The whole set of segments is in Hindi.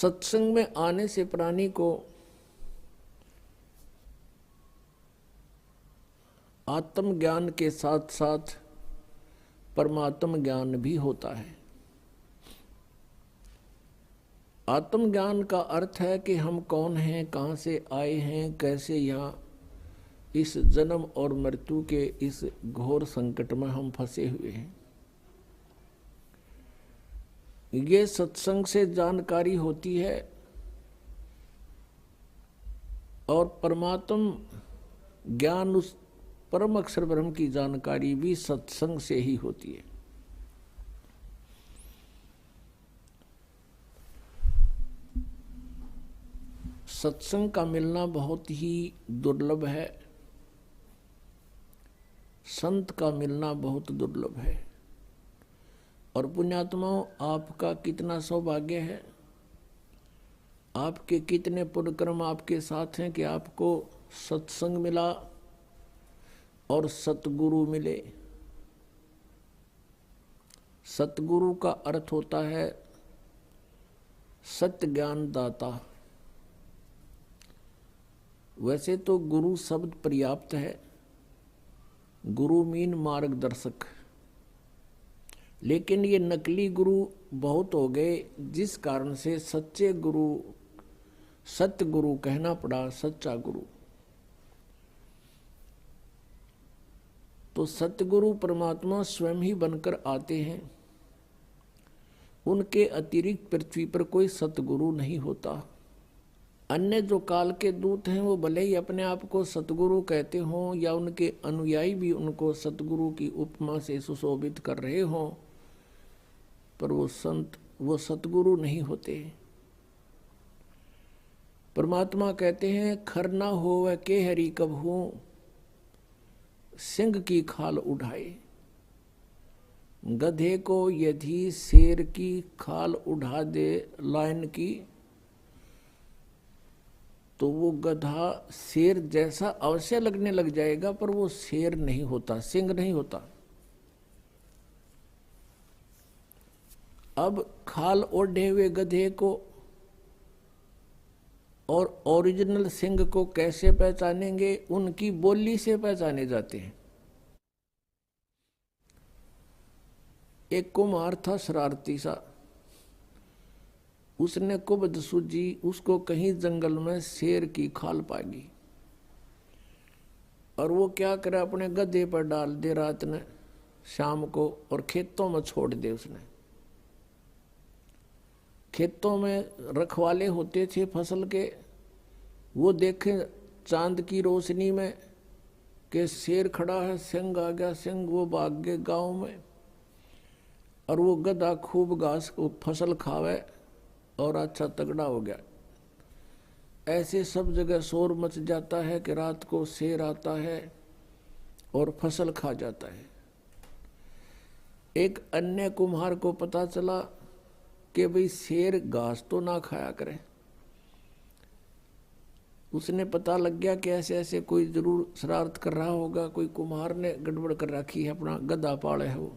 सत्संग में आने से प्राणी को आत्मज्ञान के साथ साथ परमात्म ज्ञान भी होता है। आत्मज्ञान का अर्थ है कि हम कौन हैं, कहाँ से आए हैं, कैसे यहाँ इस जन्म और मृत्यु के इस घोर संकट में हम फंसे हुए हैं। ये सत्संग से जानकारी होती है और परमात्म ज्ञान, उस परम अक्षर ब्रह्म की जानकारी भी सत्संग से ही होती है। सत्संग का मिलना बहुत ही दुर्लभ है, संत का मिलना बहुत दुर्लभ है। और पुण्यात्माओं, आपका कितना सौभाग्य है, आपके कितने पुण्यकर्म आपके साथ हैं कि आपको सत्संग मिला और सतगुरु मिले। सतगुरु का अर्थ होता है सत्य ज्ञान दाता। वैसे तो गुरु शब्द पर्याप्त है, गुरु मीन मार्गदर्शक, लेकिन ये नकली गुरु बहुत हो गए, जिस कारण से सच्चे गुरु, सत्य गुरु कहना पड़ा, सच्चा गुरु। तो सतगुरु परमात्मा स्वयं ही बनकर आते हैं, उनके अतिरिक्त पृथ्वी पर कोई सतगुरु नहीं होता। अन्य जो काल के दूत हैं वो भले ही अपने आप को सतगुरु कहते हों या उनके अनुयायी भी उनको सतगुरु की उपमा से सुशोभित कर रहे हों, पर वो संत, वो सतगुरु नहीं होते। परमात्मा कहते हैं खर ना होवे के हरि कब हूं, सिंह की खाल उठाए। गधे को यदि शेर की खाल उठा दे लायन की, तो वो गधा शेर जैसा अवश्य लगने लग जाएगा, पर वो शेर नहीं होता, सिंह नहीं होता। अब खाल ओढ़े हुए गधे को और ओरिजिनल सिंह को कैसे पहचानेंगे? उनकी बोली से पहचाने जाते हैं। एक कुम्हार था शरारती सा, उसने कुबद सूझी, उसको कहीं जंगल में शेर की खाल पागी और वो क्या करे, अपने गधे पर डाल दे रात ने, शाम को, और खेतों में छोड़ दे। उसने खेतों में रखवाले होते थे फसल के, वो देखे चांद की रोशनी में कि शेर खड़ा है, सिंह आ गया, सिंह, वो भाग गए गांव में, और वो गधा खूब घास को फसल खावे और अच्छा तगड़ा हो गया। ऐसे सब जगह शोर मच जाता है कि रात को शेर आता है और फसल खा जाता है। एक अन्य कुम्हार को पता चला कि भाई शेर घास तो ना खाया करे। उसने पता लग गया कि ऐसे ऐसे कोई जरूर शरारत कर रहा होगा, कोई कुम्हार ने गड़बड़ कर रखी है, अपना गधा पाले है वो।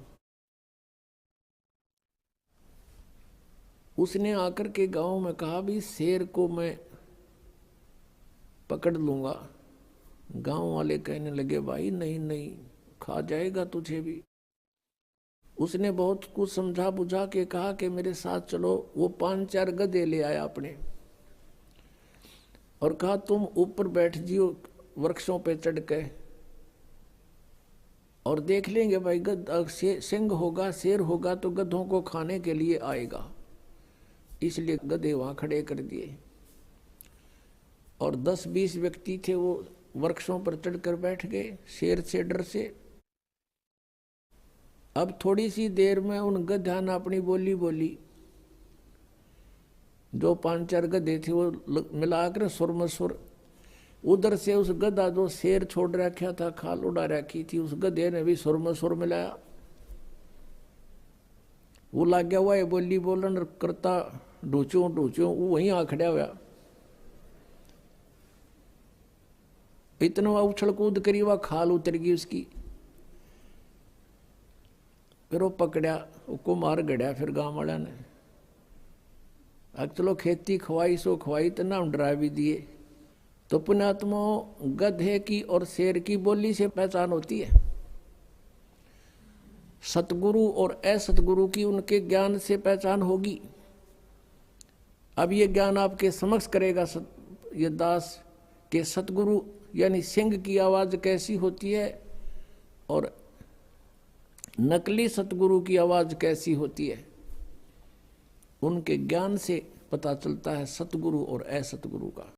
उसने आकर के गांव में कहा भी शेर को मैं पकड़ लूंगा। गांव वाले कहने लगे भाई नहीं नहीं, खा जाएगा तुझे भी। उसने बहुत कुछ समझा बुझा के कहा कि मेरे साथ चलो। वो 5-4 गधे ले आया अपने और कहा तुम ऊपर बैठ जियो वृक्षों पे चढ़ के, और देख लेंगे भाई सिंह होगा, शेर होगा तो गधों को खाने के लिए आएगा। इसलिए गधे वहां खड़े कर दिए और 10-20 व्यक्ति थे, वो वृक्षों पर चढ़कर बैठ गए शेर से डर से। अब थोड़ी सी देर में उन गधा ने अपनी बोली बोली। जो 5-4 गधे थे वो मिलाकर सुर में सुर। उधर से उस गधा जो शेर छोड़ रखा था, खाल उड़ा रखी थी, उस गधे ने भी सुर में सुर मिलाया। वो लग गया हुआ बोली बोलन करता, ढूंचू ढूंचू, वो वहीं आ खड़ा हुआ। इतना उछल कूद करी, वह खाल उतर गई उसकी। फिर वो पकड़ा, उसको मार गड़िया। फिर गांव वाला ने अब चलो खेती खवाई सो खवाई तो नाम डरा भी दिए। तो पुण्यात्मा गधे की और शेर की बोली से पहचान होती है, सतगुरु और असतगुरु की उनके ज्ञान से पहचान होगी। अब ये ज्ञान आपके समक्ष करेगा ये दास के सतगुरु यानी सिंह की आवाज कैसी होती है और नकली सतगुरु की आवाज कैसी होती है, उनके ज्ञान से पता चलता है सतगुरु और असतगुरु का।